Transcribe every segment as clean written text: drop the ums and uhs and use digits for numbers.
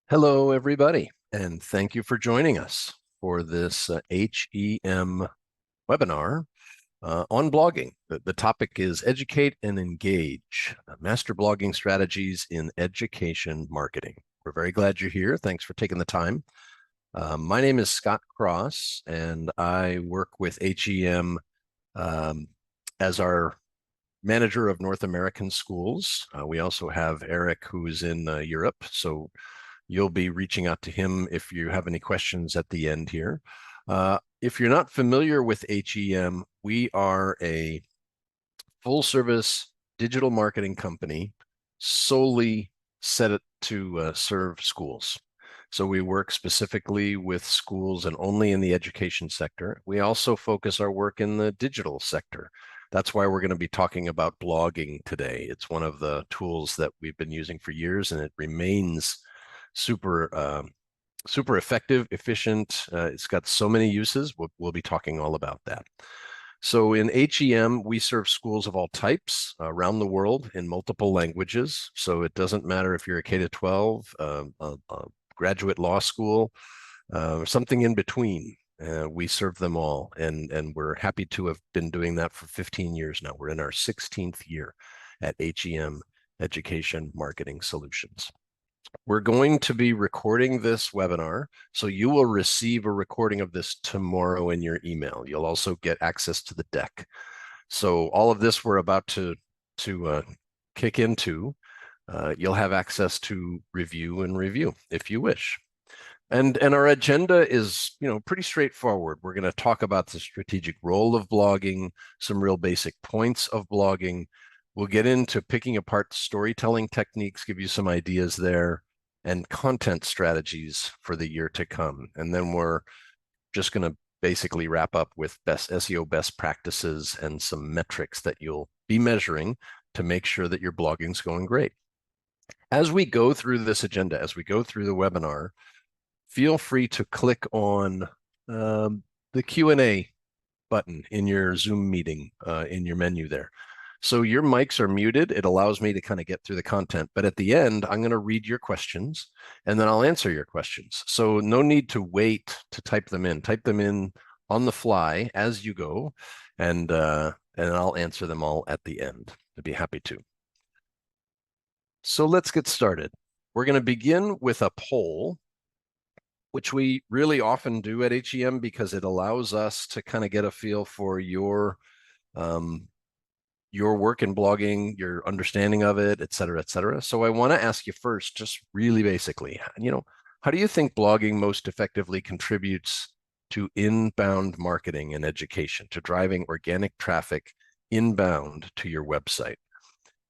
Hello, everybody, and thank you for joining us for this HEM webinar on blogging. The topic is Educate and Engage, Master Blogging Strategies in Education Marketing. We're very glad you're here. Thanks for taking the time. My name is Scott Cross, and I work with HEM as our manager of North American schools. We also have Eric, who's in Europe, so you'll be reaching out to him if you have any questions at the end here. If you're not familiar with HEM, we are a full service digital marketing company solely set to serve schools. So we work specifically with schools and only in the education sector. We also focus our work in the digital sector. That's why we're going to be talking about blogging today. It's one of the tools that we've been using for years, and it remains super effective, efficient. It's got so many uses. We'll be talking all about that. So in HEM, we serve schools of all types around the world in multiple languages. So it doesn't matter if you're a K-12, a graduate law school, or something in between. We serve them all, and we're happy to have been doing that for 15 years now. We're in our 16th year at HEM Education Marketing Solutions. We're going to be recording this webinar, so you will receive a recording of this tomorrow in your email. You'll also get access to the deck. So all of this we're about to kick into, you'll have access to review if you wish. And our agenda is, pretty straightforward. We're going to talk about the strategic role of blogging, some real basic points of blogging. We'll get into picking apart storytelling techniques, give you some ideas there, and content strategies for the year to come. And then we're just going to basically wrap up with best SEO best practices and some metrics that you'll be measuring to make sure that your blogging's going great. As we go through this agenda, as we go through the webinar, feel free to click on the Q&A button in your Zoom meeting in your menu there. So your mics are muted. It allows me to kind of get through the content. But at the end, I'm going to read your questions, and then I'll answer your questions. So no need to wait to type them in. Type them in on the fly as you go, and I'll answer them all at the end. I'd be happy to. So let's get started. We're going to begin with a poll, which we really often do at HEM because it allows us to kind of get a feel for your work in blogging, your understanding of it, et cetera, et cetera. So I want to ask you first, just really basically, how do you think blogging most effectively contributes to inbound marketing and education, to driving organic traffic inbound to your website?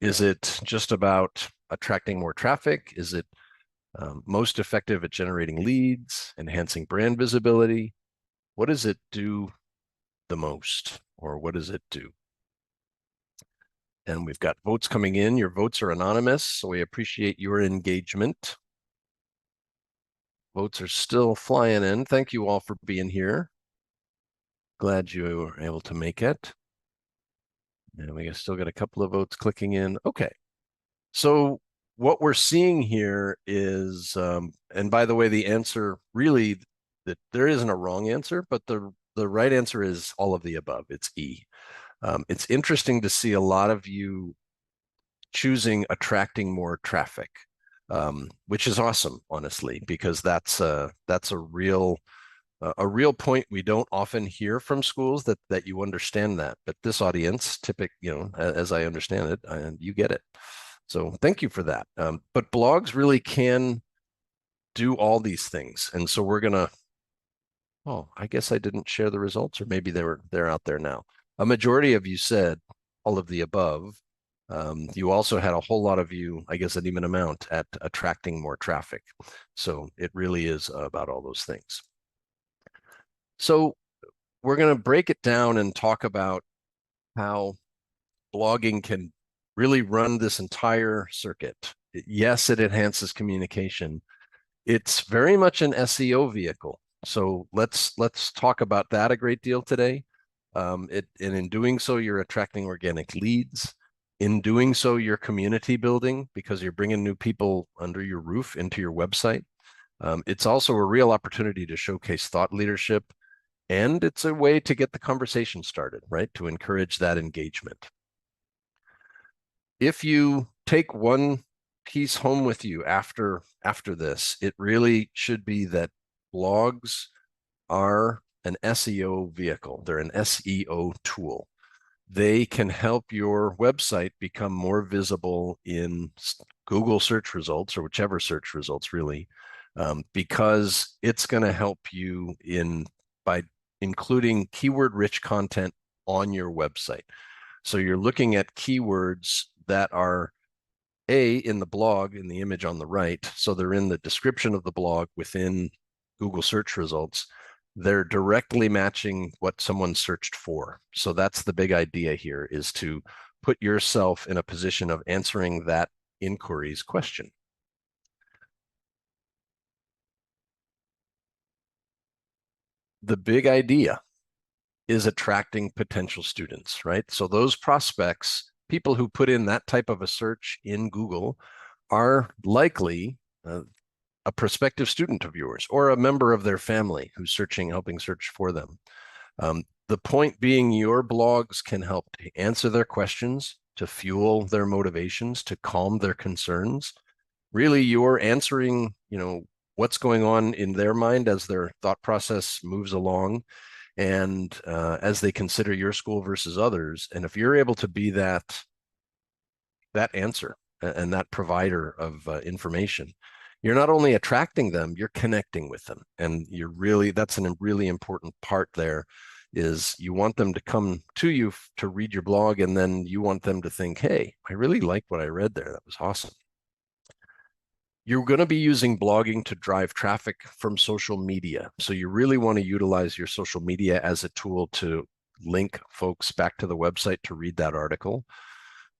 Is it just about attracting more traffic? Is it most effective at generating leads, enhancing brand visibility? What does it do the most, or what does it do? And we've got votes coming in. Your votes are anonymous, so we appreciate your engagement. Votes are still flying in. Thank you all for being here. Glad you were able to make it. And we still got a couple of votes clicking in. Okay. So what we're seeing here is, and by the way, the answer really, that there isn't a wrong answer, but the right answer is all of the above. It's E. It's interesting to see a lot of you choosing attracting more traffic, which is awesome, honestly, because that's a real point we don't often hear from schools, that you understand that. But this audience, as I understand it, and you get it. So thank you for that. But blogs really can do all these things, and so we're gonna. Oh, I guess I didn't share the results, or maybe they're out there now. A majority of you said all of the above. You also had a whole lot of you, I guess an even amount, at attracting more traffic. So it really is about all those things. So we're going to break it down and talk about how blogging can really run this entire circuit. Yes, it enhances communication. It's very much an SEO vehicle. So let's talk about that a great deal today. And in doing so, you're attracting organic leads. In doing so, you're community building because you're bringing new people under your roof into your website. It's also a real opportunity to showcase thought leadership, and it's a way to get the conversation started, right? To encourage that engagement. If you take one piece home with you after this, it really should be that blogs are an SEO vehicle. They're an SEO tool. They can help your website become more visible in Google search results, or whichever search results really, because it's going to help you by including keyword-rich content on your website. So you're looking at keywords that are in the blog, in the image on the right, so they're in the description of the blog within Google search results. They're directly matching what someone searched for. So that's the big idea here, is to put yourself in a position of answering that inquiry's question. The big idea is attracting potential students, right? So those prospects, people who put in that type of a search in Google, are likely a prospective student of yours or a member of their family who's helping search for them. The point being, your blogs can help to answer their questions, to fuel their motivations, to calm their concerns. Really, you're answering, what's going on in their mind as their thought process moves along, and as they consider your school versus others. And if you're able to be that answer and that provider of information, you're not only attracting them, you're connecting with them. And that's a really important part there, is you want them to come to you to read your blog, and then you want them to think, hey, I really like what I read there. That was awesome. You're going to be using blogging to drive traffic from social media. So you really want to utilize your social media as a tool to link folks back to the website to read that article.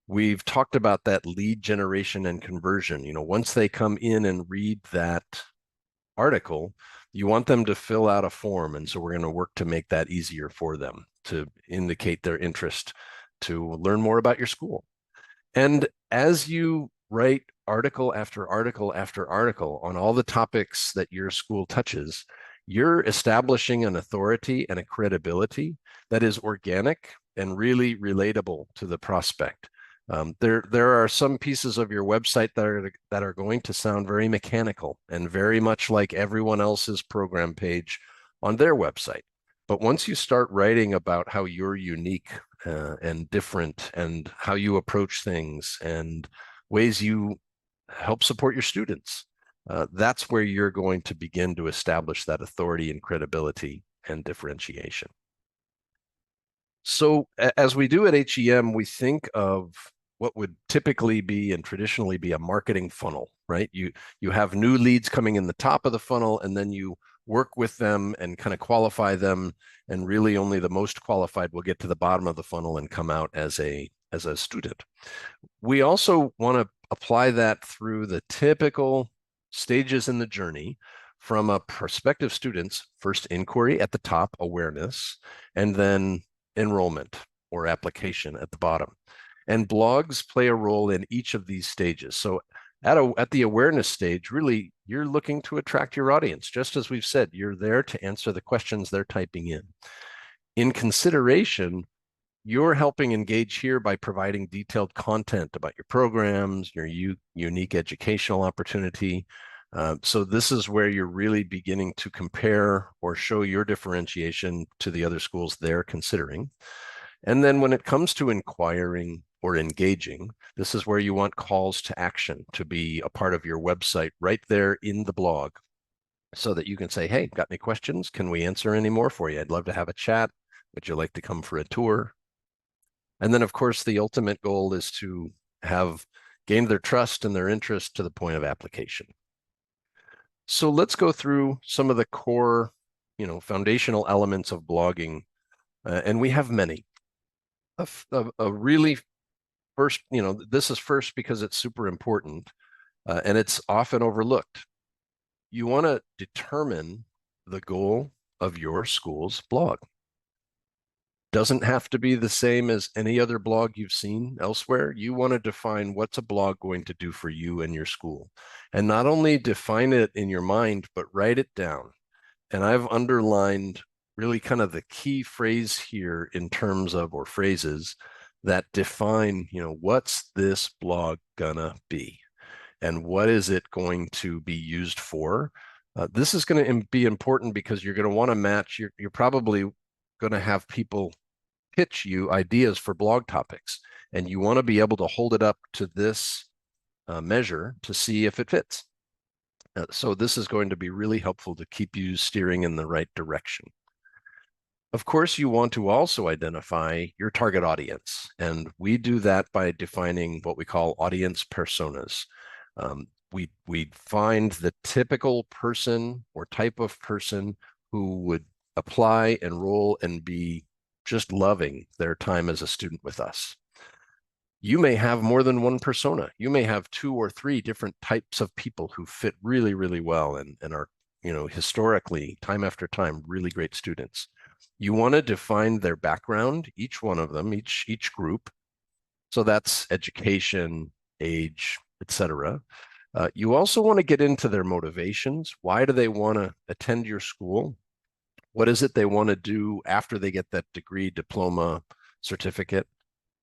We've talked about that lead generation and conversion. Once they come in and read that article, you want them to fill out a form. And so we're going to work to make that easier for them, to indicate their interest to learn more about your school. And as you write article after article after article on all the topics that your school touches, you're establishing an authority and a credibility that is organic and really relatable to the prospect. There are some pieces of your website that are going to sound very mechanical and very much like everyone else's program page on their website. But once you start writing about how you're unique and different, and how you approach things, and ways you help support your students, that's where you're going to begin to establish that authority and credibility and differentiation. So as we do at HEM, we think of what would typically be and traditionally be a marketing funnel, right? You have new leads coming in the top of the funnel, and then you work with them and kind of qualify them, and really only the most qualified will get to the bottom of the funnel and come out as a student. We also want to apply that through the typical stages in the journey, from a prospective student's first inquiry at the top, awareness, and then enrollment or application at the bottom. And blogs play a role in each of these stages. So at the awareness stage, really, you're looking to attract your audience. Just as we've said, you're there to answer the questions they're typing in. In consideration, you're helping engage here by providing detailed content about your programs, your unique educational opportunity. So this is where you're really beginning to compare or show your differentiation to the other schools they're considering. And then when it comes to inquiring or engaging, this is where you want calls to action to be a part of your website right there in the blog, so that you can say, hey, got any questions? Can we answer any more for you? I'd love to have a chat. Would you like to come for a tour? And then, of course, the ultimate goal is to have gained their trust and their interest to the point of application. So let's go through some of the core, foundational elements of blogging. And we have many. A really first, this is first because it's super important, and it's often overlooked. You want to determine the goal of your school's blog. Doesn't have to be the same as any other blog you've seen elsewhere. You want to define what's a blog going to do for you and your school. And not only define it in your mind, but write it down. And I've underlined really kind of the key phrase here in terms of, or phrases that define, what's this blog gonna be? And what is it going to be used for? This is going to be important because you're going to want to match, you're probably going to have people pitch you ideas for blog topics, and you want to be able to hold it up to this measure to see if it fits. So this is going to be really helpful to keep you steering in the right direction. Of course, you want to also identify your target audience, and we do that by defining what we call audience personas. We find the typical person or type of person who would apply, enroll, and be just loving their time as a student with us. You may have more than one persona. You may have 2 or 3 different types of people who fit really, really well and are, historically, time after time, really great students. You want to define their background, each one of them, each group. So that's education, age, etc. You also want to get into their motivations. Why do they want to attend your school? What is it they want to do after they get that degree, diploma, certificate?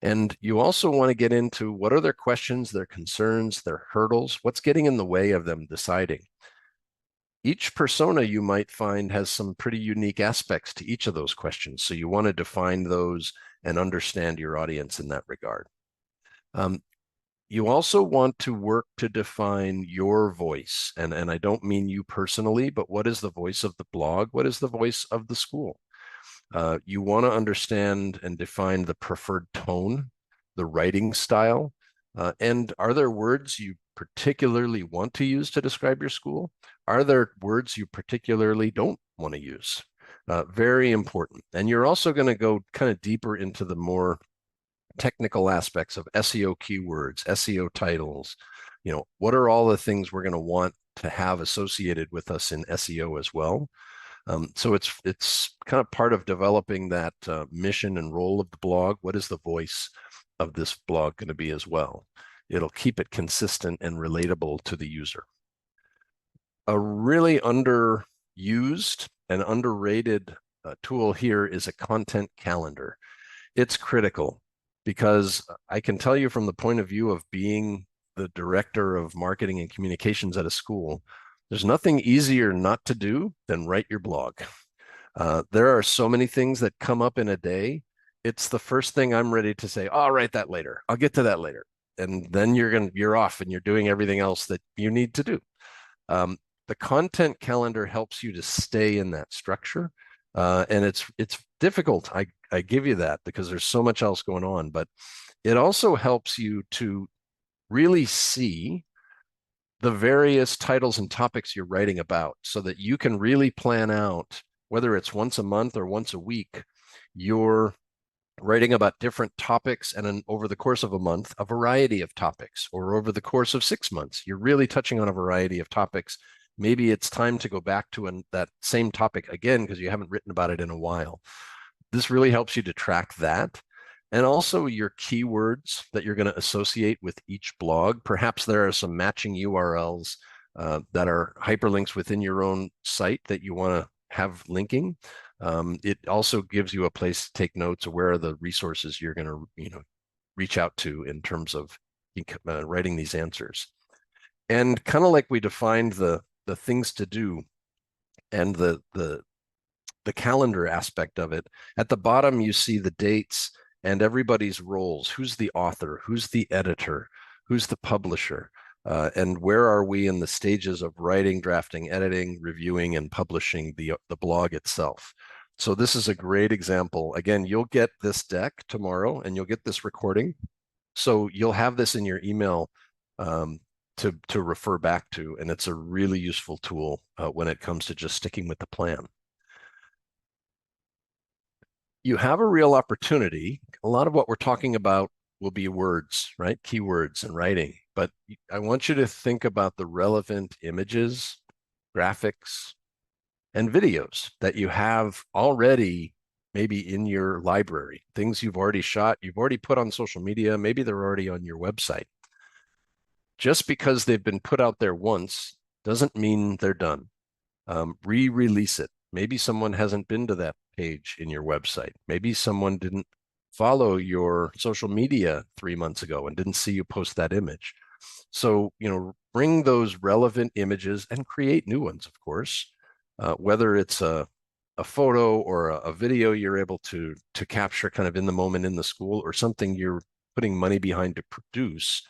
And you also want to get into what are their questions, their concerns, their hurdles, what's getting in the way of them deciding. Each persona you might find has some pretty unique aspects to each of those questions. So you want to define those and understand your audience in that regard. You also want to work to define your voice. And I don't mean you personally, but what is the voice of the blog? What is the voice of the school? You want to understand and define the preferred tone, the writing style, and are there words you particularly want to use to describe your school? Are there words you particularly don't want to use? Very important. And you're also going to go kind of deeper into the more technical aspects of SEO keywords, SEO titles. What are all the things we're going to want to have associated with us in SEO as well? So it's kind of part of developing that mission and role of the blog. What is the voice of this blog going to be as well? It'll keep it consistent and relatable to the user. A really underused and underrated tool here is a content calendar. It's critical because I can tell you from the point of view of being the director of marketing and communications at a school, there's nothing easier not to do than write your blog. There are so many things that come up in a day. It's the first thing I'm ready to say, oh, I'll write that later. I'll get to that later. And then you're off and you're doing everything else that you need to do. The content calendar helps you to stay in that structure. And it's difficult. I give you that because there's so much else going on, but it also helps you to really see the various titles and topics you're writing about so that you can really plan out, whether it's once a month or once a week, you're writing about different topics, and over the course of a month, a variety of topics, or over the course of 6 months, you're really touching on a variety of topics. Maybe it's time to go back to that same topic again because you haven't written about it in a while. This really helps you to track that. And also your keywords that you're going to associate with each blog. Perhaps there are some matching URLs that are hyperlinks within your own site that you want to have linking. It also gives you a place to take notes of where are the resources you're going to reach out to in terms of writing these answers. And kind of like we defined the things to do and the calendar aspect of it, at the bottom you see the dates and everybody's roles. Who's the author? Who's the editor? Who's the publisher? And where are we in the stages of writing, drafting, editing, reviewing, and publishing the blog itself? So this is a great example. Again, you'll get this deck tomorrow and you'll get this recording. So you'll have this in your email to refer back to, and it's a really useful tool when it comes to just sticking with the plan. You have a real opportunity. A lot of what we're talking about will be words, right? Keywords and writing. But I want you to think about the relevant images, graphics, and videos that you have already maybe in your library, things you've already shot, you've already put on social media, maybe they're already on your website. Just because they've been put out there once doesn't mean they're done. Re-release it. Maybe someone hasn't been to that page in your website. Maybe someone didn't follow your social media 3 months ago and didn't see you post that image. So, bring those relevant images and create new ones, of course, whether it's a photo or a video you're able to capture kind of in the moment in the school, or something you're putting money behind to produce.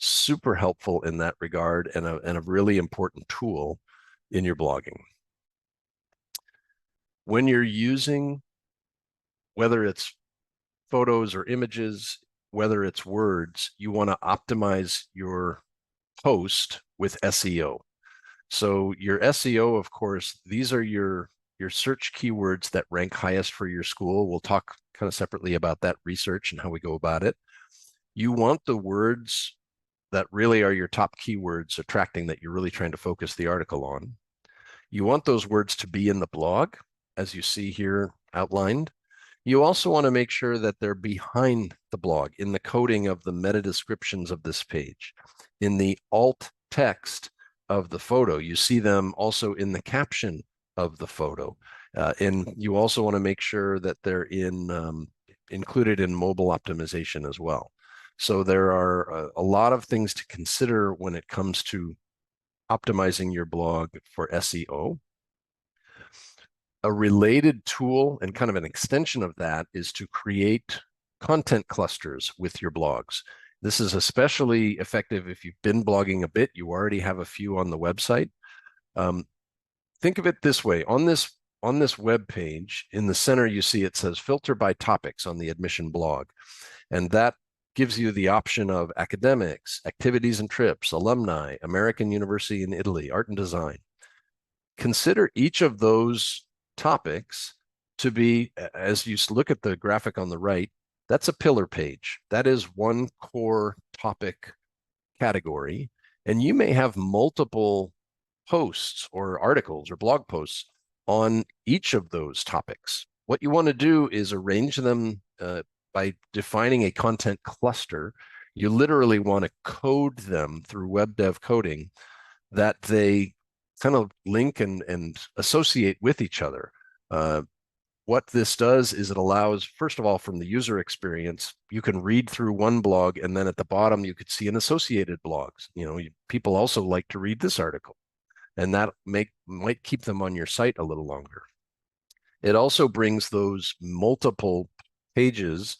Super helpful in that regard, and a really important tool in your blogging. When you're using, whether it's photos or images, whether it's words, you want to optimize your post with SEO. So your SEO, of course, these are your search keywords that rank highest for your school. We'll talk kind of separately about that research and how we go about it. You want the words that really are your top keywords attracting, that you're really trying to focus the article on. You want those words to be in the blog, as you see here outlined. You also want to make sure that they're behind the blog in the coding of the meta descriptions of this page, in the alt text of the photo. You see them also in the caption of the photo. And you also want to make sure that they're included in mobile optimization as well. So there are a lot of things to consider when it comes to optimizing your blog for SEO. A related tool and kind of an extension of that is to create content clusters with your blogs. This is especially effective if you've been blogging a bit, you already have a few on the website. Think of it this way. On this web page, in the center, you see it says filter by topics on the admission blog. And that gives you the option of academics, activities and trips, alumni, American University in Italy, art and design. Consider each of those topics to be, as you look at the graphic on the right, that's a pillar page. That is one core topic category. And you may have multiple posts or articles or blog posts on each of those topics. What you want to do is arrange them by defining a content cluster. You literally want to code them through web dev coding that they kind of link and associate with each other. What this does is it allows, first of all, from the user experience, you can read through one blog, and then at the bottom you could see an associated blogs. People also like to read this article, and that might keep them on your site a little longer. It also brings those multiple pages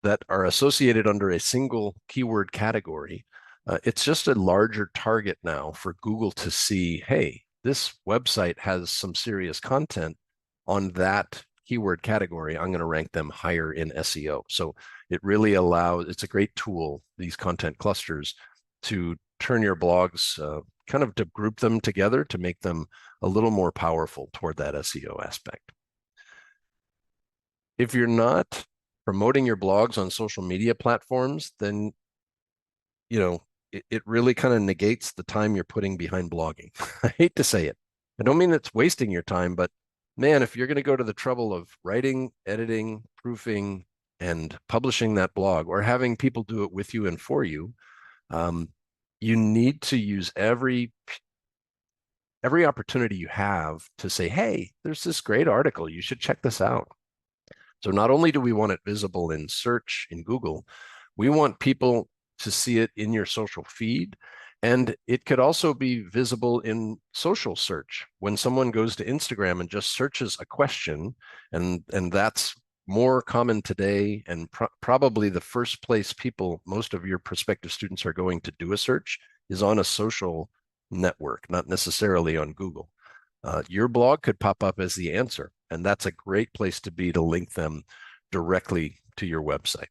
that are associated under a single keyword category. It's just a larger target now for Google to see, hey, this website has some serious content on that keyword category. I'm going to rank them higher in SEO. So it really it's a great tool, these content clusters, to turn your blogs, kind of to group them together to make them a little more powerful toward that SEO aspect. If you're not promoting your blogs on social media platforms, then it really kind of negates the time you're putting behind blogging. I hate to say it. I don't mean it's wasting your time, but man, if you're going to go to the trouble of writing, editing, proofing, and publishing that blog, or having people do it with you and for you, you need to use every opportunity you have to say, hey, there's this great article. You should check this out. So not only do we want it visible in search in Google, we want people to see it in your social feed. And it could also be visible in social search. When someone goes to Instagram and just searches a question, and that's more common today, and probably the first place most of your prospective students are going to do a search is on a social network, not necessarily on Google. Your blog could pop up as the answer, and that's a great place to be to link them directly to your website.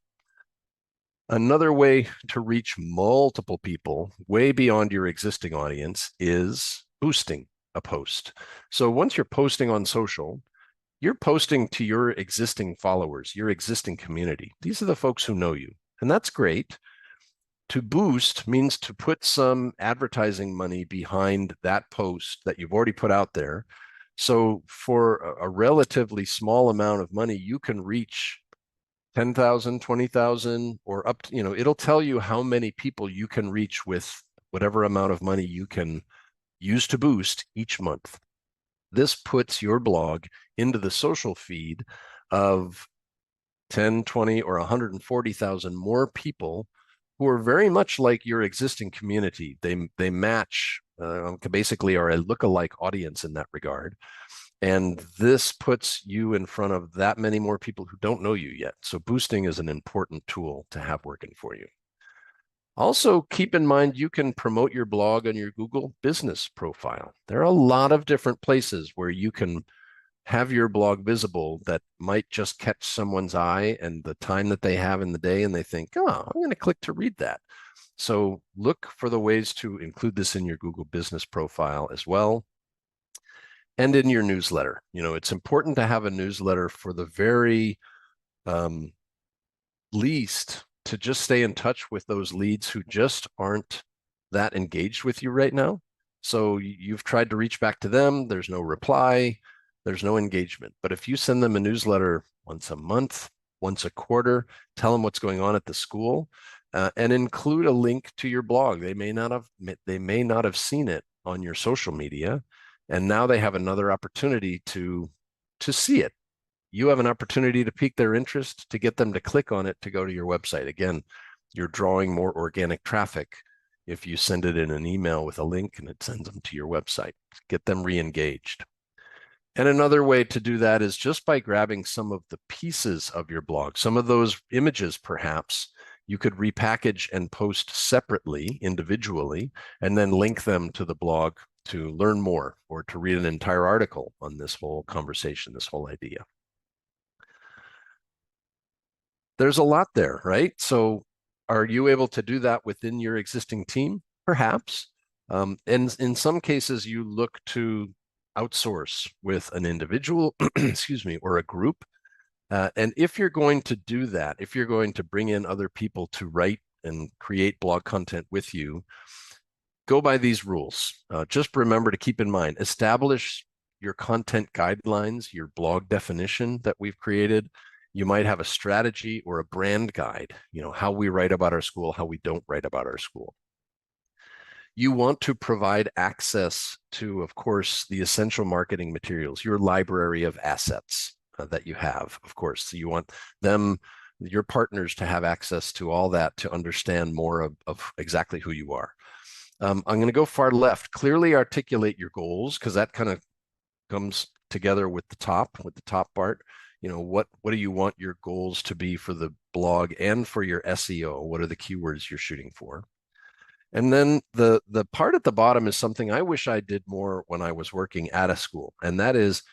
Another way to reach multiple people way beyond your existing audience is boosting a post. So once you're posting on social, you're posting to your existing followers, your existing community. These are the folks who know you, and that's great. To boost means to put some advertising money behind that post that you've already put out there, So for a relatively small amount of money, you can reach 10,000, 20,000, or up to, it'll tell you how many people you can reach with whatever amount of money you can use to boost each month. This puts your blog into the social feed of 10, 20, or 140,000 more people who are very much like your existing community. They match, basically are a lookalike audience in that regard. And this puts you in front of that many more people who don't know you yet. So boosting is an important tool to have working for you. Also, keep in mind you can promote your blog on your Google business profile. There are a lot of different places where you can have your blog visible that might just catch someone's eye and the time that they have in the day, and they think, oh, I'm going to click to read that. So look for the ways to include this in your Google business profile as well. And in your newsletter. It's important to have a newsletter for the very least to just stay in touch with those leads who just aren't that engaged with you right now. So you've tried to reach back to them, there's no reply, there's no engagement. But if you send them a newsletter once a month, once a quarter, tell them what's going on at the school, and include a link to your blog. They may not have seen it on your social media, and now they have another opportunity to see it. You have an opportunity to pique their interest, to get them to click on it, to go to your website. Again, you're drawing more organic traffic if you send it in an email with a link and it sends them to your website. Get them re-engaged. And another way to do that is just by grabbing some of the pieces of your blog, some of those images perhaps, you could repackage and post separately, individually, and then link them to the blog to learn more or to read an entire article on this whole conversation, this whole idea. There's a lot there, right? So are you able to do that within your existing team? Perhaps. And in some cases, you look to outsource with an individual, excuse me, or a group. And if you're going to do that, if you're going to bring in other people to write and create blog content with you, go by these rules. Just remember to keep in mind, establish your content guidelines, your blog definition that we've created. You might have a strategy or a brand guide, how we write about our school, how we don't write about our school. You want to provide access to, of course, the essential marketing materials, your library of assets that you have, of course. So you want them, your partners, to have access to all that to understand more of exactly who you are. I'm going to go far left. Clearly articulate your goals, because that kind of comes together with the top part. What do you want your goals to be for the blog and for your SEO? What are the keywords you're shooting for? And then the part at the bottom is something I wish I did more when I was working at a school, and that is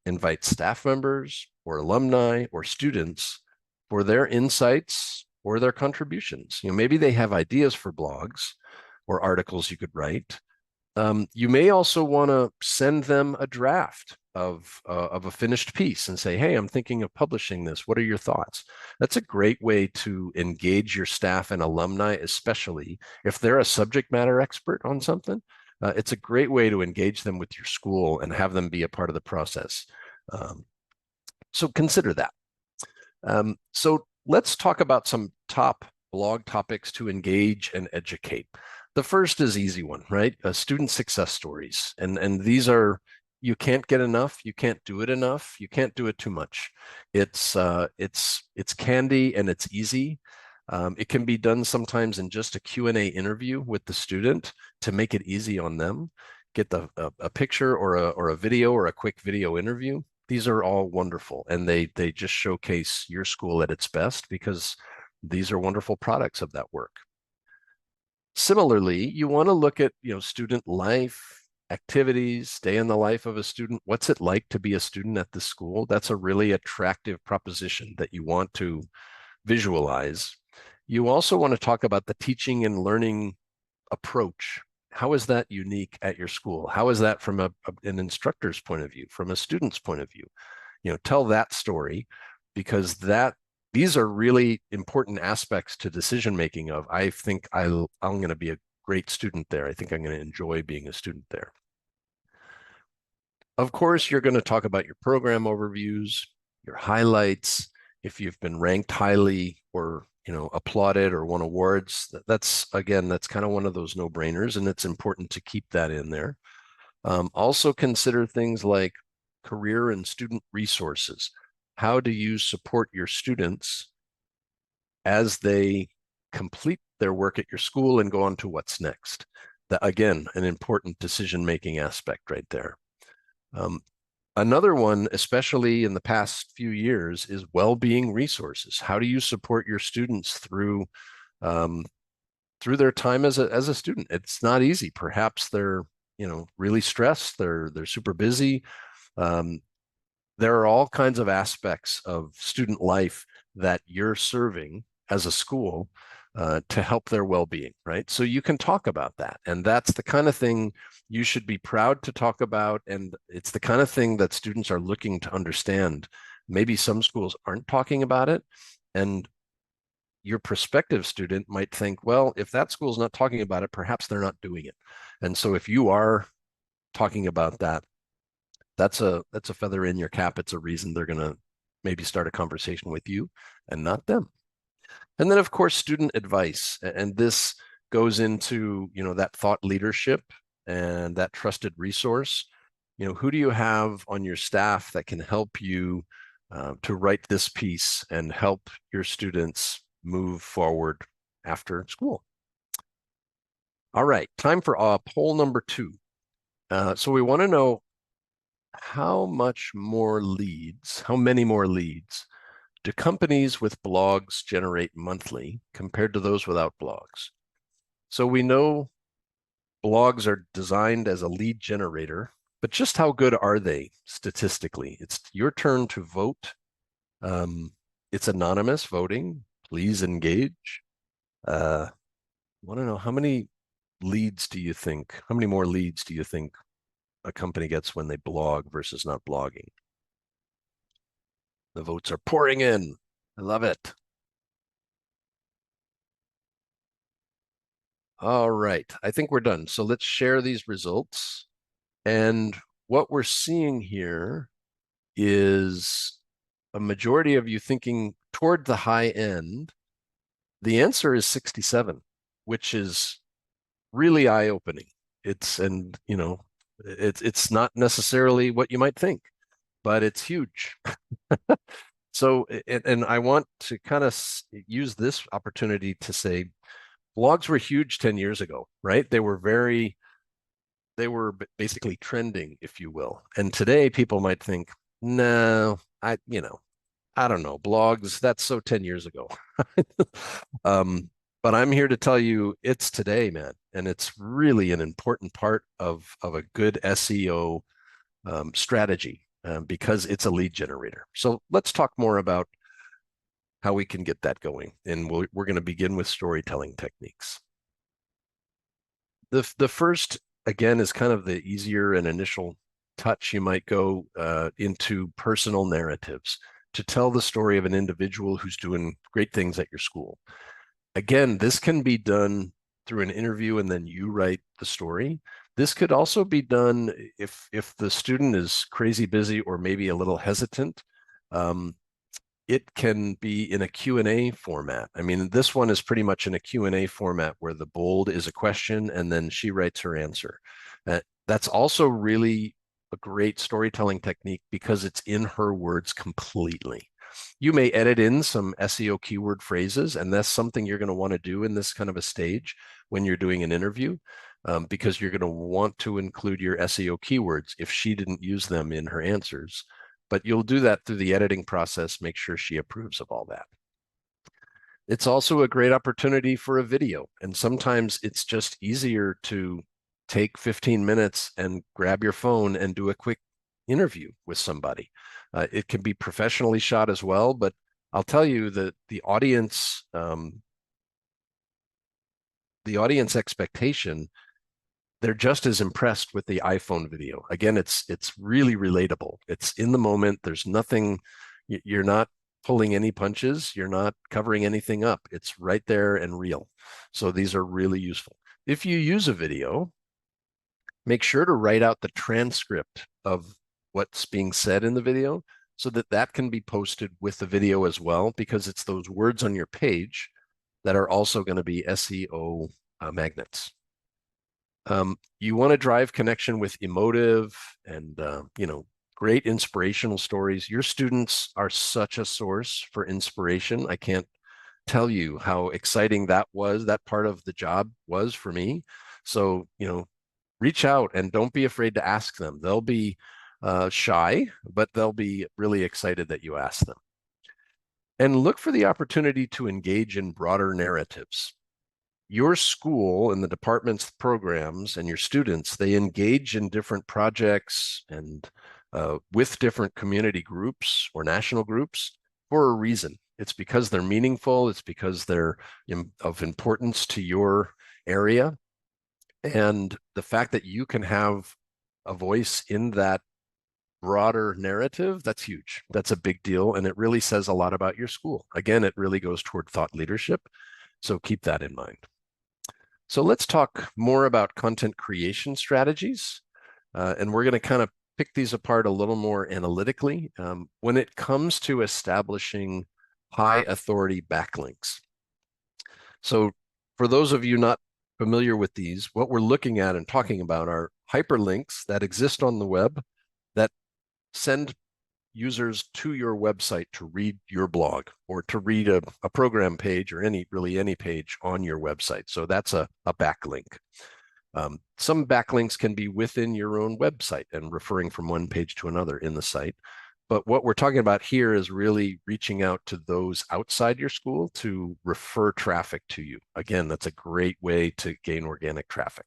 invite staff members or alumni or students for their insights or their contributions. Maybe they have ideas for blogs or articles you could write. You may also want to send them a draft of a finished piece and say, hey, I'm thinking of publishing this. What are your thoughts? That's a great way to engage your staff and alumni, especially if they're a subject matter expert on something. It's a great way to engage them with your school and have them be a part of the process. So consider that. So let's talk about some top blog topics to engage and educate. The first is easy one, right? Student success stories. And these are, you can't get enough, you can't do it enough, you can't do it too much. It's candy and it's easy. It can be done sometimes in just a Q&A interview with the student to make it easy on them. Get a picture or a video or a quick video interview. These are all wonderful, and they just showcase your school at its best because these are wonderful products of that work. Similarly, you want to look at student life, activities, day in the life of a student. What's it like to be a student at the school? That's a really attractive proposition that you want to visualize. You also want to talk about the teaching and learning approach. How is that unique at your school? How is that from an instructor's point of view, from a student's point of view? Tell that story, because these are really important aspects to decision making of, I think I'm going to be a great student there. I think I'm going to enjoy being a student there. Of course, you're going to talk about your program overviews, your highlights, if you've been ranked highly or applauded or won awards. That's again, that's kind of one of those no-brainers, and it's important to keep that in there. Also consider things like career and student resources. How do you support your students as they complete their work at your school and go on to what's next? That, again, an important decision-making aspect right there. Another one, especially in the past few years, is well-being resources. How do you support your students um, through their time as a student? It's not easy. Perhaps they're really stressed. They're super busy. Um, there are all kinds of aspects of student life that you're serving as a school to help their well-being, right? So you can talk about that, and that's the kind of thing you should be proud to talk about, and it's the kind of thing that students are looking to understand. Maybe some schools aren't talking about it, and your prospective student might think, well, if that school's not talking about it, perhaps they're not doing it. And so if you are talking about that, that's a feather in your cap. It's a reason they're going to maybe start a conversation with you and not them. And then, of course, student advice. And this goes into, that thought leadership and that trusted resource. Who do you have on your staff that can help you to write this piece and help your students move forward after school? All right, time for poll number 2. So we want to know how many more leads do companies with blogs generate monthly compared to those without blogs? So we know blogs are designed as a lead generator, but just how good are they statistically? It's your turn to vote. It's anonymous voting. Please engage. I want to know how many how many more leads do you think a company gets when they blog versus not blogging? The votes are pouring in. I love it. All right, I think we're done. So let's share these results. And what we're seeing here is a majority of you thinking toward the high end. The answer is 67, which is really eye-opening. It's not necessarily what you might think, but it's huge. So, and I want to kind of use this opportunity to say blogs were huge 10 years ago, right? They were basically trending, if you will. And today people might think, no, I don't know, blogs, that's so 10 years ago. But I'm here to tell you it's today, man. And it's really an important part of a good SEO strategy because it's a lead generator. So let's talk more about how we can get that going. And we're going to begin with storytelling techniques. The first, again, is kind of the easier and initial touch. You might go into personal narratives to tell the story of an individual who's doing great things at your school. Again, this can be done through an interview and then you write the story. This could also be done if the student is crazy busy or maybe a little hesitant. It can be in a Q&A format. I mean, this one is pretty much in a Q&A format where the bold is a question and then she writes her answer. That's also really a great storytelling technique because it's in her words completely. You may edit in some SEO keyword phrases, and that's something you're going to want to do in this kind of a stage when you're doing an interview, because you're going to want to include your SEO keywords if she didn't use them in her answers. But you'll do that through the editing process, make sure she approves of all that. It's also a great opportunity for a video. And sometimes it's just easier to take 15 minutes and grab your phone and do a quick interview with somebody. It can be professionally shot as well, but I'll tell you that the audience expectation, they're just as impressed with the iPhone video. Again, it's really relatable. It's in the moment. There's nothing, you're not pulling any punches. You're not covering anything up. It's right there and real. So these are really useful. If you use a video, make sure to write out the transcript of what's being said in the video so that that can be posted with the video as well, because it's those words on your page that are also going to be SEO magnets. You want to drive connection with emotive and, great inspirational stories. Your students are such a source for inspiration. I can't tell you how exciting that was, that part of the job was for me. So, reach out and don't be afraid to ask them. They'll be shy, but they'll be really excited that you ask them. And look for the opportunity to engage in broader narratives. Your school and the department's programs and your students, they engage in different projects and with different community groups or national groups for a reason. It's because they're meaningful. It's because they're of importance to your area. And the fact that you can have a voice in that broader narrative, that's huge. That's a big deal. And it really says a lot about your school. Again, it really goes toward thought leadership. So keep that in mind. So let's talk more about content creation strategies. And we're going to kind of pick these apart a little more analytically when it comes to establishing high authority backlinks. So for those of you not familiar with these, what we're looking at and talking about are hyperlinks that exist on the web that send users to your website to read your blog or to read a program page or any page on your website. So that's a backlink. Some backlinks can be within your own website and referring from one page to another in the site. But what we're talking about here is really reaching out to those outside your school to refer traffic to you. Again, that's a great way to gain organic traffic.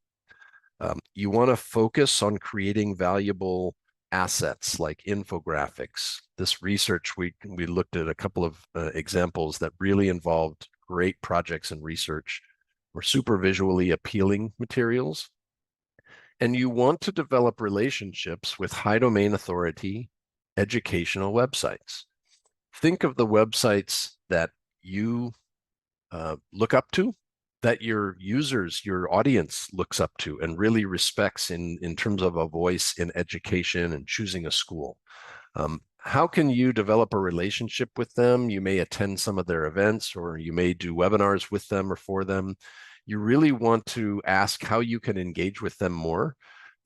You want to focus on creating valuable assets like infographics. This research, we looked at a couple of examples that really involved great projects and research or super visually appealing materials. And you want to develop relationships with high domain authority educational websites. Think of the websites that you look up to, that your users, your audience looks up to and really respects in terms of a voice in education and choosing a school. How can you develop a relationship with them? You may attend some of their events, or you may do webinars with them or for them. You really want to ask how you can engage with them more.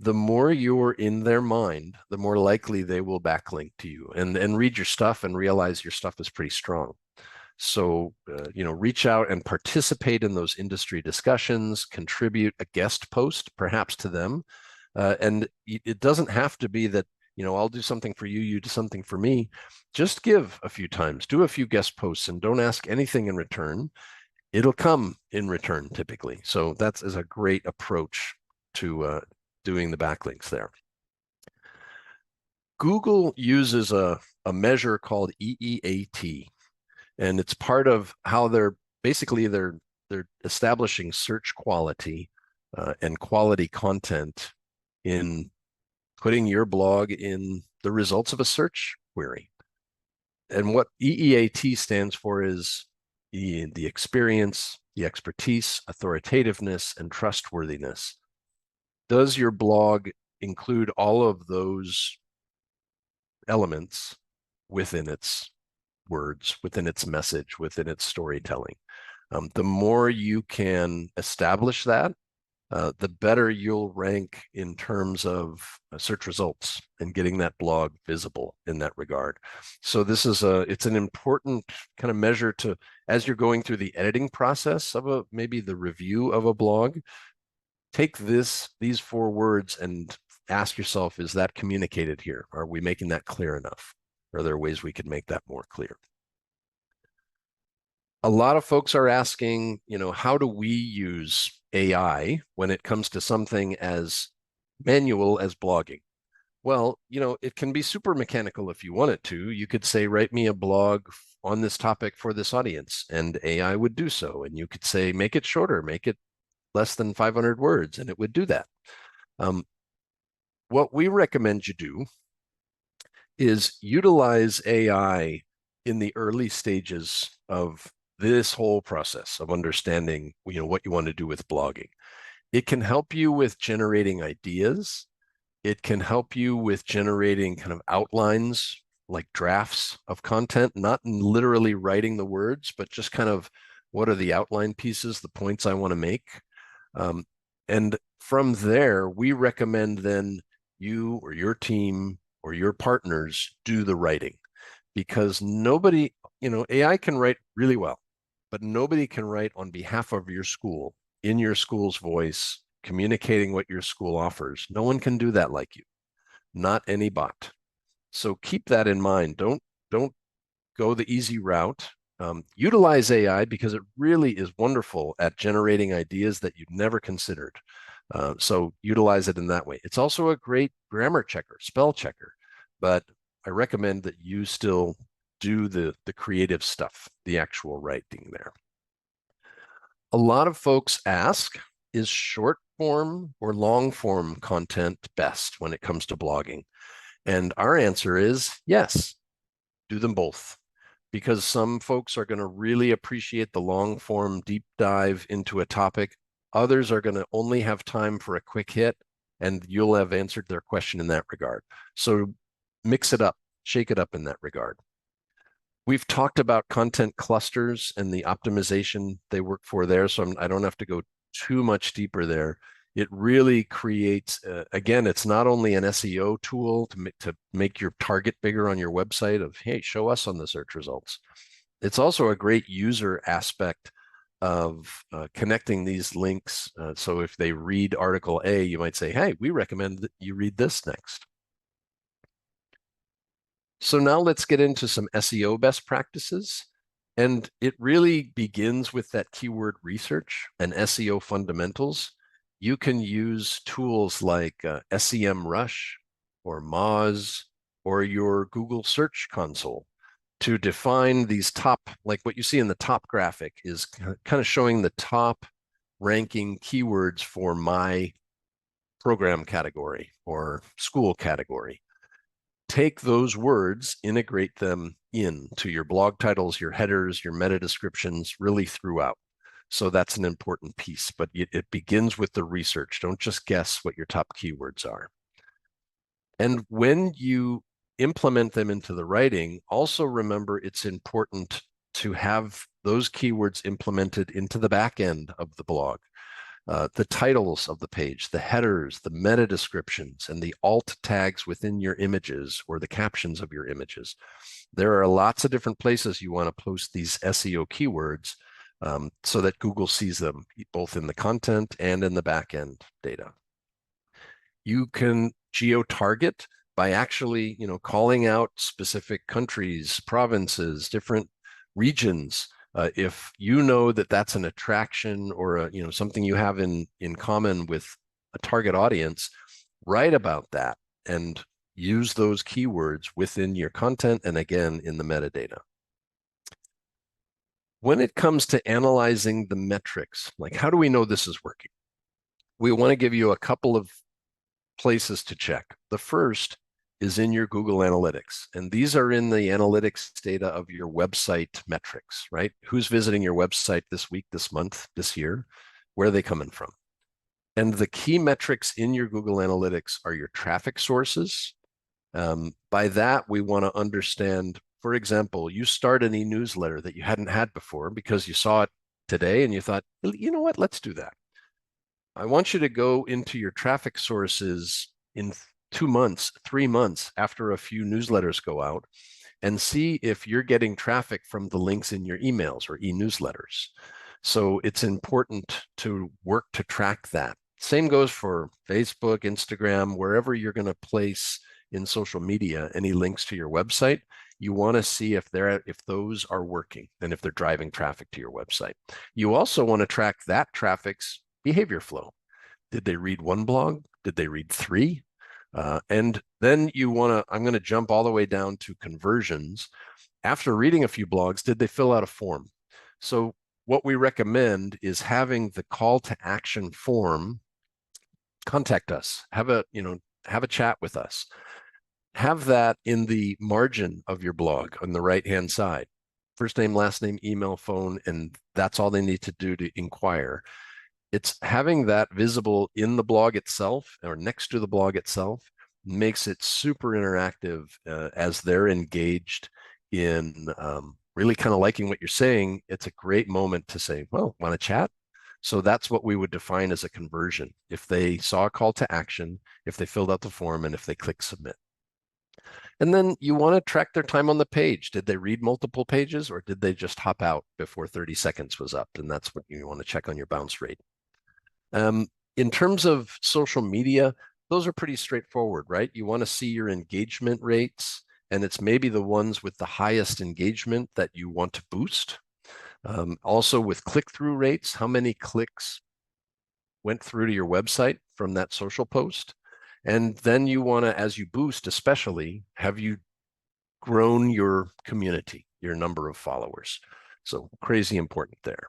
The more you're in their mind, the more likely they will backlink to you and read your stuff and realize your stuff is pretty strong. So, reach out and participate in those industry discussions, contribute a guest post perhaps to them. And it doesn't have to be that, I'll do something for you, you do something for me. Just give a few times, do a few guest posts and don't ask anything in return. It'll come in return typically. So that is a great approach to doing the backlinks there. Google uses a measure called EEAT, and it's part of how they're establishing search quality and quality content in putting your blog in the results of a search query. And what EEAT stands for is the experience, the expertise, authoritativeness, and trustworthiness. Does your blog include all of those elements within its words, within its message, within its storytelling? The more you can establish that, the better you'll rank in terms of search results and getting that blog visible in that regard. So this is it's an important kind of measure to, as you're going through the editing process of maybe the review of a blog, take these 4 words and ask yourself, is that communicated here? Are we making that clear enough? Are there ways we could make that more clear? A lot of folks are asking, how do we use AI when it comes to something as manual as blogging? Well, it can be super mechanical if you want it to. You could say, write me a blog on this topic for this audience, and AI would do so. And you could say, make it shorter, make it less than 500 words, and it would do that. What we recommend you do is utilize AI in the early stages of this whole process of understanding, what you want to do with blogging. It can help you with generating ideas. It can help you with generating kind of outlines, like drafts of content, not literally writing the words, but just kind of what are the outline pieces, the points I want to make. Um, and from there, we recommend then you or your team or your partners do the writing, because nobody, AI can write really well, but nobody can write on behalf of your school, in your school's voice, communicating what your school offers. No one can do that like you, not any bot. So keep that in mind. Don't go the easy route. Utilize AI because it really is wonderful at generating ideas that you'd never considered. So utilize it in that way. It's also a great grammar checker, spell checker, but I recommend that you still do the creative stuff, the actual writing there. A lot of folks ask, is short form or long form content best when it comes to blogging? And our answer is yes, do them both, because some folks are going to really appreciate the long form deep dive into a topic. Others are going to only have time for a quick hit, and you'll have answered their question in that regard. So mix it up, shake it up in that regard. We've talked about content clusters and the optimization they work for there, so I don't have to go too much deeper there. It really creates, again, it's not only an SEO tool to make your target bigger on your website of, hey, show us on the search results. It's also a great user aspect of connecting these links. So if they read article A, you might say, hey, we recommend that you read this next. So now let's get into some SEO best practices. And it really begins with that keyword research and SEO fundamentals. You can use tools like SEMrush or Moz or your Google Search Console to define these top, like what you see in the top graphic is kind of showing the top ranking keywords for my program category or school category. Take those words, integrate them into your blog titles, your headers, your meta descriptions, really throughout. So that's an important piece, but it begins with the research. Don't just guess what your top keywords are. And when you implement them into the writing, also remember it's important to have those keywords implemented into the back end of the blog. The titles of the page, the headers, the meta descriptions, and the alt tags within your images or the captions of your images. There are lots of different places you want to post these SEO keywords so that Google sees them both in the content and in the back end data. You can geo-target by actually, calling out specific countries, provinces, different regions. If you know that that's an attraction or something you have in common with a target audience, write about that and use those keywords within your content and again in the metadata. When it comes to analyzing the metrics, like how do we know this is working? We want to give you a couple of places to check. The first is in your Google Analytics, and these are in the analytics data of your website metrics, right? Who's visiting your website this week, this month, this year? Where are they coming from? And the key metrics in your Google Analytics are your traffic sources. By that, we want to understand, for example, you start an e-newsletter that you hadn't had before because you saw it today and you thought, you know what, let's do that. I want you to go into your traffic sources in 2 months, 3 months after a few newsletters go out and see if you're getting traffic from the links in your emails or e-newsletters. So it's important to work to track that. Same goes for Facebook, Instagram, wherever you're going to place in social media any links to your website. You want to see if those are working and if they're driving traffic to your website. You also want to track that traffic's behavior flow. Did they read one blog? Did they read 3? And then I'm going to jump all the way down to conversions. After reading a few blogs, did they fill out a form? So what we recommend is having the call to action form, contact us, have a chat with us. Have that in the margin of your blog on the right-hand side. First name, last name, email, phone, and that's all they need to do to inquire. It's having that visible in the blog itself or next to the blog itself makes it super interactive as they're engaged in really kind of liking what you're saying. It's a great moment to say, well, want to chat? So that's what we would define as a conversion. If they saw a call to action, if they filled out the form, and if they click submit. And then you want to track their time on the page. Did they read multiple pages, or did they just hop out before 30 seconds was up? And that's what you want to check on your bounce rate. In terms of social media, those are pretty straightforward, right? You want to see your engagement rates, and it's maybe the ones with the highest engagement that you want to boost. Also with click-through rates, how many clicks went through to your website from that social post? And then you want to, as you boost especially, have you grown your community, your number of followers? So crazy important there.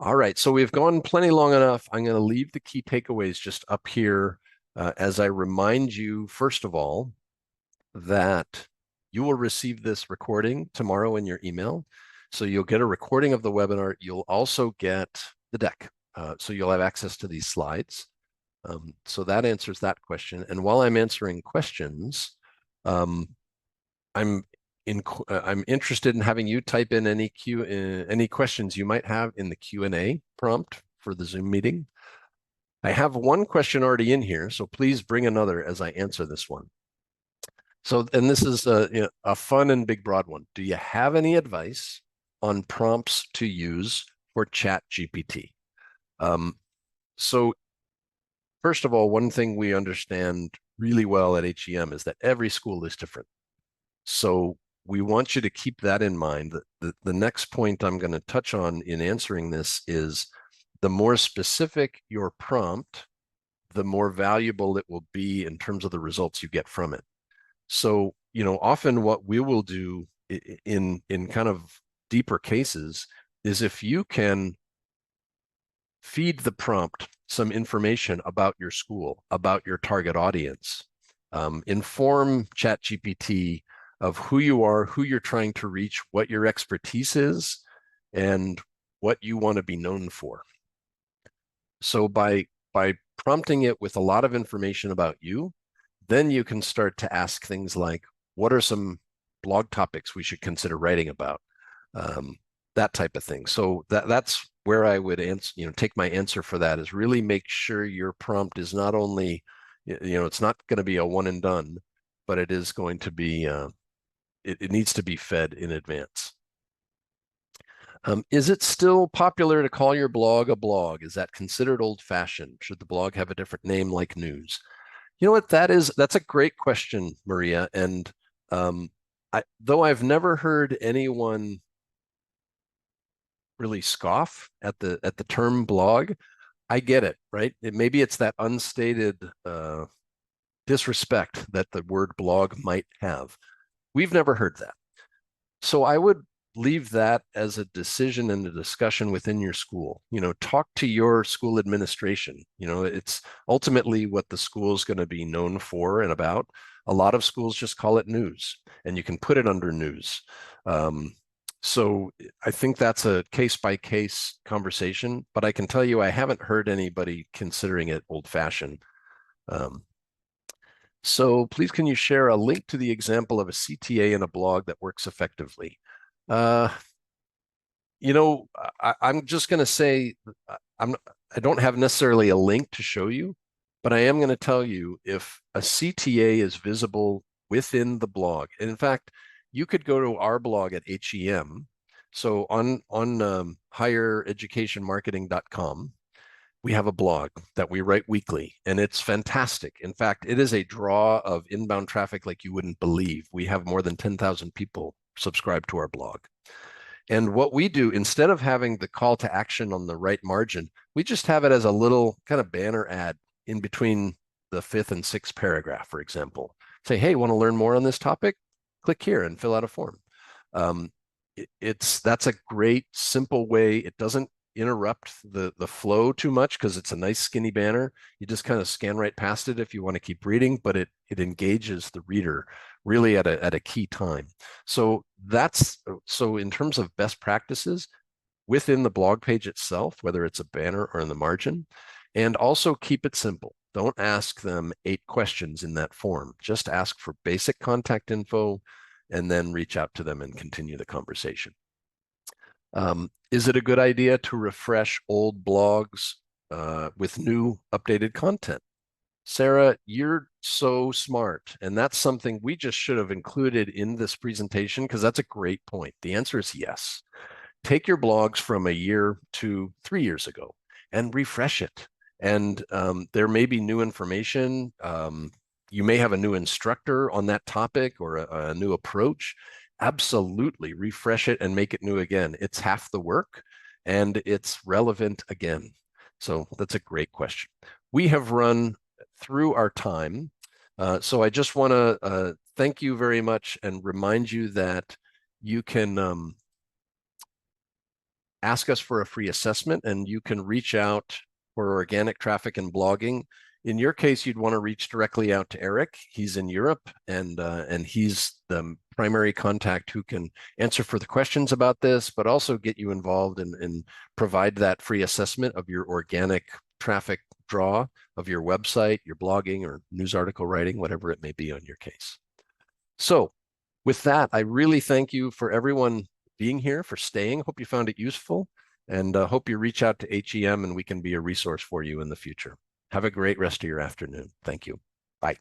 All right, so we've gone plenty long enough. I'm going to leave the key takeaways just up here as I remind you, first of all, that you will receive this recording tomorrow in your email. So you'll get a recording of the webinar. You'll also get the deck. So you'll have access to these slides. So that answers that question. And while I'm answering questions, I'm interested in having you type in any questions you might have in the Q&A prompt for the Zoom meeting. I have one question already in here, so please bring another as I answer this one. So, and this is a fun and big broad one. Do you have any advice on prompts to use for ChatGPT? So first of all, one thing we understand really well at HEM is that every school is different. So we want you to keep that in mind. The next point I'm going to touch on in answering this is the more specific your prompt, the more valuable it will be in terms of the results you get from it. So, often what we will do in kind of deeper cases is if you can feed the prompt some information about your school, about your target audience, inform ChatGPT of who you are, who you're trying to reach, what your expertise is, and what you want to be known for. So by prompting it with a lot of information about you, then you can start to ask things like, what are some blog topics we should consider writing about? That type of thing. So that's where I would answer, take my answer for that is really make sure your prompt is not only, it's not going to be a one and done, but it is going to be, it needs to be fed in advance. Is it still popular to call your blog a blog? Is that considered old-fashioned? Should the blog have a different name like news? You know what that's a great question, Maria. And though I've never heard anyone really scoff at the term blog, I get it, right? Maybe it's that unstated disrespect that the word blog might have. We've never heard that. So I would leave that as a decision and a discussion within your school. Talk to your school administration. It's ultimately what the school is going to be known for and about. A lot of schools just call it news, and you can put it under news. So I think that's a case-by-case conversation, but I can tell you I haven't heard anybody considering it old-fashioned. So please, can you share a link to the example of a CTA in a blog that works effectively? I'm just going to say I don't have necessarily a link to show you, but I am going to tell you if a CTA is visible within the blog. And in fact, you could go to our blog at HEM. So on highereducationmarketing.com, we have a blog that we write weekly, and it's fantastic. In fact, it is a draw of inbound traffic like you wouldn't believe. We have more than 10,000 people subscribe to our blog. And what we do, instead of having the call to action on the right margin, we just have it as a little kind of banner ad in between the 5th and 6th paragraph, for example. Say, hey, want to learn more on this topic? Click here and fill out a form. That's a great, simple way. It doesn't interrupt the flow too much because it's a nice skinny banner. You just kind of scan right past it if you want to keep reading, but it engages the reader really at a key time. So in terms of best practices within the blog page itself, whether it's a banner or in the margin, and also keep it simple. Don't ask them 8 questions in that form. Just ask for basic contact info and then reach out to them and continue the conversation. Is it a good idea to refresh old blogs with new updated content? Sarah, you're so smart. And that's something we just should have included in this presentation because that's a great point. The answer is yes. Take your blogs from a year to 3 years ago and refresh it. And there may be new information. You may have a new instructor on that topic or a new approach. Absolutely refresh it and make it new again. It's half the work and it's relevant again. So that's a great question. We have run through our time. So I just want to thank you very much and remind you that you can ask us for a free assessment and you can reach out for organic traffic and blogging. In your case, you'd want to reach directly out to Eric. He's in Europe and he's the primary contact who can answer for the questions about this, but also get you involved and provide that free assessment of your organic traffic draw of your website, your blogging or news article writing, whatever it may be on your case. So with that, I really thank you for everyone being here, for staying. Hope you found it useful and hope you reach out to HEM and we can be a resource for you in the future. Have a great rest of your afternoon. Thank you. Bye.